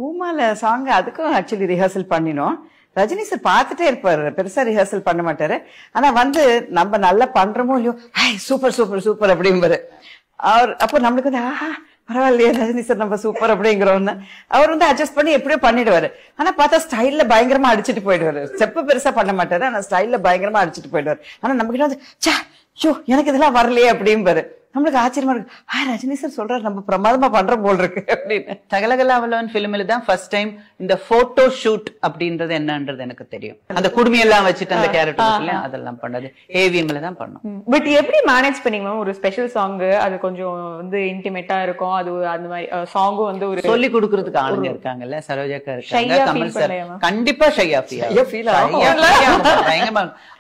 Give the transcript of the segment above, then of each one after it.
பூமால song அதுக்கும் actually rehearsal பண்ணினோம். Rajini sir பார்த்துட்டே இருப்பாரு, பெருசா ரிஹர்சல் பண்ண மாட்டாரு. ஆனா வந்து நம்ம நல்லா பண்றோமோ இல்லையோ, சூப்பர் சூப்பர் சூப்பர் அப்படிம்பாரு அவர். அப்போ நம்மளுக்கு வந்து ஆஹா பரவாயில்லையே ரஜினி சார் நம்ம சூப்பர் அப்படிங்கிறோன்னு அவர் வந்து அட்ஜஸ்ட் பண்ணி எப்படியோ பண்ணிடுவாரு. ஆனா பார்த்தா ஸ்டைல்ல பயங்கரமா அடிச்சுட்டு போயிடுவாரு. ஸ்டெப் பெருசா பண்ண மாட்டாரு, ஆனா ஸ்டைல்ல பயங்கரமா அடிச்சுட்டு போயிடுவாரு. ஆனா நம்ம கிட்ட வந்து ச்சோ எனக்கு இதெல்லாம் வரலையே அப்படிம்பாரு. நம்மளுக்கு ஆச்சரியமா இருக்கு, ரஜினி சார் சொல்றாரு நம்ம பிரமாதமா பண்ற போல் இருக்கு அப்படின்னு. சகலகலாவலவன் பிலிம்ல தான் ஃபர்ஸ்ட் டைம் இந்த போட்டோ ஷூட் அப்படின்றது என்னன்றது எனக்கு தெரியும். அந்த குடுமையெல்லாம் வச்சுட்டு அந்த கேரக்டர் அதெல்லாம் பண்ணது ஏவிஎம்ல தான் பண்ணோம். பட் எப்படி மேனேஜ் பண்ணீங்க ஒரு ஸ்பெஷல் சாங்? அது கொஞ்சம் வந்து இன்டிமேட்டா இருக்கும், அது அந்த மாதிரி சாங்கும் வந்து ஒரு சொல்லி கொடுக்கறதுக்கு ஆளுங்க இருக்காங்கல்ல, சரோஜாக்கா இருக்காங்க, கமல் சார் கண்டிப்பா ஷையா ஃபீல்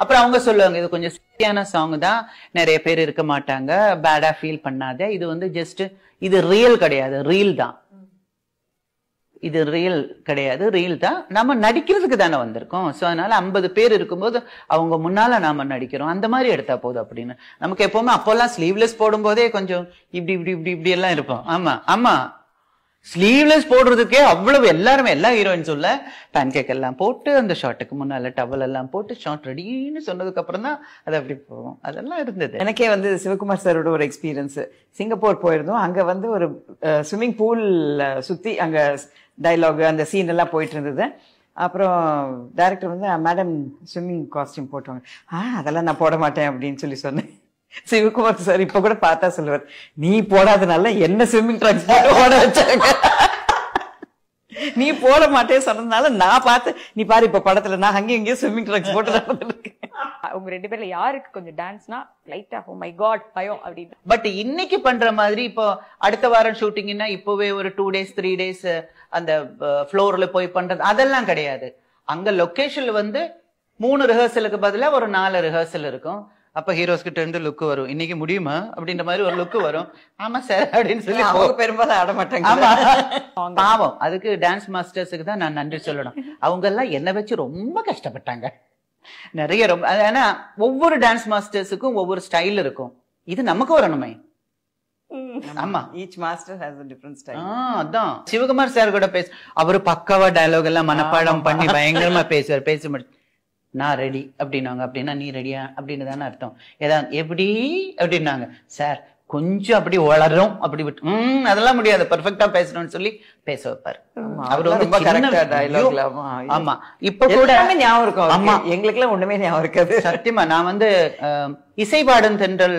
அப்புறம் அவங்க சொல்லுவாங்க இது கொஞ்சம் சரியான சாங் தான், நிறைய பேர் இருக்க மாட்டாங்க, பேடா ஃபீல் பண்ணாத, இது வந்து ஜஸ்ட் இது ரியல் கிடையாது, ரீல் தான், இது ரியல் கிடையாது, ரீல் தான், நம்ம நடிக்கிறதுக்கு தானே வந்திருக்கோம். சோ அதனால 50 பேர் இருக்கும்போது அவங்க முன்னால நாம நடிக்கிறோம், அந்த மாதிரி எடுத்தா போதும் அப்படின்னு. நமக்கு எப்பவுமே அப்போல்லாம் ஸ்லீவ்லெஸ் போடும் போதே கொஞ்சம் இப்படி இப்படி இப்படி இப்படி எல்லாம் இருப்போம். ஆமா ஆமா, ஸ்லீவ்லெஸ் போடுறதுக்கே அவ்வளவு எல்லாருமே எல்லா ஹீரோயின் சொல்ல பேன் கேக் எல்லாம் போட்டு அந்த ஷார்ட்டுக்கு முன்னால டவல் எல்லாம் போட்டு ஷார்ட் ரெடின்னு சொன்னதுக்கு அப்புறம் தான் அது அப்படி போகும். அதெல்லாம் இருந்தது. எனக்கே வந்து சிவகுமார் சாரோட ஒரு எக்ஸ்பீரியன்ஸ், சிங்கப்பூர் போயிருந்தோம். அங்க வந்து ஒரு ஸ்விம்மிங் பூல் சுத்தி அங்க டைலாக் அந்த சீன் எல்லாம் போயிட்டு இருந்தது. அப்புறம் டைரக்டர் வந்து மேடம் ஸ்விம்மிங் காஸ்டியூம் போட்டுவாங்க, அதெல்லாம் நான் போட மாட்டேன் அப்படின்னு சொல்லி சொன்னேன். சிவகுமார் சார் இப்ப கூட பார்த்தா சொல்லுவார், நீ போடாதனால என்ன ஸ்விம்மிங் ட்ராக்ஸ் போட்டு போட வச்சாங்க, நீ போட மாட்டேன்னு சொன்னதுனால நான் பார்த்து நீ பாரு இப்ப படத்துல நான் அங்கேயும் இங்கேயும் ஸ்விம்மிங் ட்ராக்ஸ் போட்டு நடந்துருக்கேன். உங்க 2 பேர்ல யாருக்கு கொஞ்சம் டான்ஸ்னா லைட்டா ஓ மை காட் பயம் அப்படின்னு? பட் இன்னைக்கு பண்ற மாதிரி இப்போ அடுத்த வாரம் ஷூட்டிங்னா இப்பவே ஒரு 2 days 3 days அந்த ஃப்ளோர்ல போய் பண்றது அதெல்லாம் கிடையாது. அங்க லொகேஷன்ல வந்து 3 ரிஹர்சலுக்கு பதிலா ஒரு 4 ரிஹர்சல் இருக்கும். அப்ப ஹீரோஸ் கிட்ட இருந்து லுக் வரும், இன்னைக்கு முடியுமா அப்படின்ற மாதிரி ஒரு லுக் வரும். ஆமா சார் அப்படின்னு சொல்லி அவங்க பெரும்பாலும் ஆட மாட்டாங்க. பாவம், அதுக்கு டான்ஸ் மாஸ்டர்ஸுக்கு தான் நான் நன்றி சொல்லணும். அவங்க எல்லாம் என்ன வச்சு ரொம்ப கஷ்டப்பட்டாங்க நிறைய. ரொம்ப ஏன்னா ஒவ்வொரு டான்ஸ் மாஸ்டர்ஸுக்கும் ஒவ்வொரு ஸ்டைல் இருக்கும், இது நமக்கு வரணுமே. ஆமா, each master has a different style. அதான் சிவகுமார் சார் கூட அவரு பக்காவா டயலாக் எல்லாம் மனப்பாடம் பண்ணி பயங்கரமா பேசுவார். பேச முடியும் நான் ரெடி அப்படின்னாங்க, அப்படின்னா நீ ரெடியா அப்படின்னு தானே அர்த்தம். ஏதாவது எப்படி அப்படின்னாங்க, சார் கொஞ்சம் அப்படி வளரும் அப்படி விட்டு அதெல்லாம் முடியாது, பெர்ஃபெக்டா பேசணும்னு சொல்லி பேச வைப்பாரு. அவரு வந்து ஆமா இப்ப கூட ஞாபகம் இருக்கும். ஆமா, எங்களுக்கு எல்லாம் ஒண்ணுமே ஞாபகம் இருக்காது சத்தியமா. நான் வந்து இசைபாடும் தென்றல்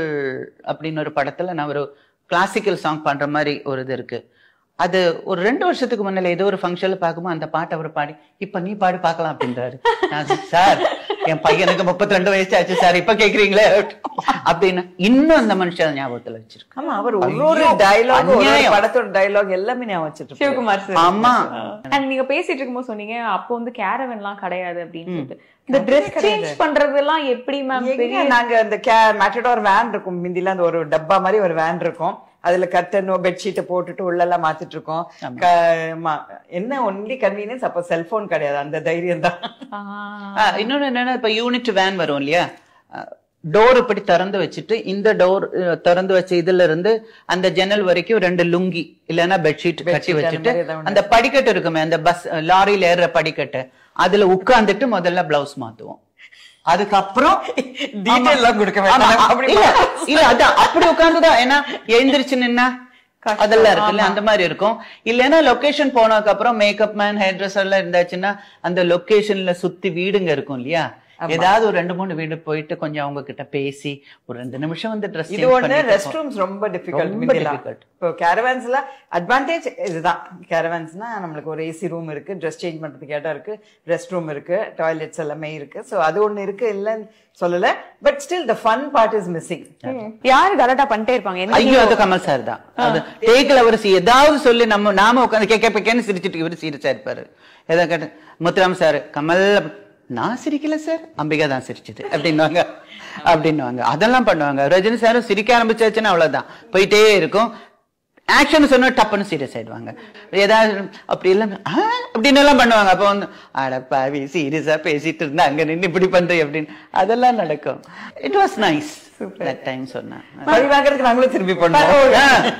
அப்படின்னு ஒரு படத்துல நான் ஒரு கிளாசிக்கல் சாங் பண்ற மாதிரி ஒரு இது இருக்கு. அது ஒரு 2 வருஷத்துக்கு முன்னால ஏதோ ஒரு ஃபங்க்ஷன்ல பாக்கும்போது அந்த பாட்டை அவர் பாடி இப்ப நீ பாடி பாக்கலாம் அப்படின்றாரு. சார் என் பையனுக்கு 32 வயசு ஆச்சு சார், இப்ப கேக்குறீங்களே அப்படின்னு இன்னும் அந்த மனுஷன் ஞாபகத்துல வச்சிருக்கு. ஆமா, அவர் ஒரு டயலாக் படத்தோட டயலாக் எல்லாமே ஞாபகம் வச்சிருக்கு சிவகுமார் சார். ஆமா, நீங்க பேசிட்டு இருக்கும்போது சொன்னீங்க அப்போ வந்து கேரவன் எல்லாம் கிடையாது அப்படின்னு சொல்லிட்டு. இந்த ட்ரெஸ் சேஞ்ச் பண்றதெல்லாம் எப்படி மேம்? நாங்க அந்த மேட்டடோர் வேன் இருக்கும், மிந்தில அந்த ஒரு டப்பா மாதிரி ஒரு வேன் இருக்கும், அதுல கர்டனோ பெட்ஷீட்டை போட்டுட்டு உள்ள எல்லாம் மாத்திட்டு இருக்கோம். என்ன ஒன்லி கன்வீனியன்ஸ் அப்ப செல்போன் கிடையாது, அந்த தைரியம் தான். இன்னொன்னு என்னன்னா இப்ப யூனிட் வேன் வரும் இல்லையா, டோர் இப்படி திறந்து வச்சுட்டு இந்த டோர் திறந்து வச்ச இதுல இருந்து அந்த ஜன்னல் வரைக்கும் 2 லுங்கி இல்லன்னா பெட்ஷீட் கட்டி வச்சுட்டு அந்த படிக்கட்டு இருக்குமே அந்த பஸ் லாரியில ஏறுற படிக்கட்டு அதுல உட்கார்ந்துட்டு முதல்ல பிளவுஸ் மாத்துவோம். அதுக்கப்புறம் அப்படி உட்கார்ந்துதான், ஏன்னா எழுந்திரிச்சு நின்னா அதெல்லாம் இருக்குல்ல அந்த மாதிரி இருக்கும். இல்லைன்னா லொகேஷன் போனதுக்கு அப்புறம் மேக்கப் மேன் ஹேர் ட்ரெஸ் எல்லாம் இருந்தாச்சுன்னா அந்த லொகேஷன்ல சுத்தி வீடுங்க இருக்கும் இல்லையா, ஏதாவது ஒரு 2-3 வீடு போயிட்டு கொஞ்சம் அவங்க கிட்ட பேசி ஒரு 2 நிமிஷம் வந்து ட்ரெஸ் இது ஒண்ணு. ரெஸ்ட் ரூம்ஸ் ரொம்ப டிஃபிகல்ட். இப்போ கேரவான்ஸ்ல அட்வான்டேஜ் இதுதான், கேரவான்ஸ்னா நம்மளுக்கு ஒரு ஏசி ரூம் இருக்கு, ட்ரெஸ் சேஞ்ச் பண்றதுக்கு இடம் இருக்கு, ரெஸ்ட் ரூம் இருக்கு, டாய்லெட்ஸ் எல்லாமே இருக்கு. சோ அது ஒண்ணு இருக்கு, இல்லன்னு சொல்லல. But still the fun part is missing. யாரு கலட்டா பண்ணிட்டே இருப்பாங்க? ஐயோ, அது கமல் சார் தான். அது டேக்ல அவர் ஏதாவது சொல்லி நாம உட்காந்து கேட்கன்னு சிரிச்சுட்டு இவரு சீரியஸா இருப்பாரு. ஏதாவது கேட்டு முத்துராம் சார் கமல் நான் சிரிக்கல சார், அம்பிகா தான் சிரிச்சது அப்படின்னுவாங்க. அதெல்லாம் பண்ணுவாங்க. ரஜினி சாரும் சிரிக்க ஆரம்பிச்சாச்சுன்னா அவ்வளவுதான், போயிட்டே இருக்கும். ஆக்ஷன் சொன்னா டப்புன்னு சீரியஸ் ஆயிடுவாங்க. ஏதாவது அப்படி எல்லாம் அப்படின்னு எல்லாம் பண்ணுவாங்க. அப்ப வந்து அடப்பாவி சீரியஸா பேசிட்டு இருந்தா அங்க நின்று இப்படி பண்றேன் அப்படின்னு அதெல்லாம் நடக்கும். It was nice. That time சொன்னா பழி வாங்குறதுக்கு நாங்களும் திரும்பி பண்ணுவோம்.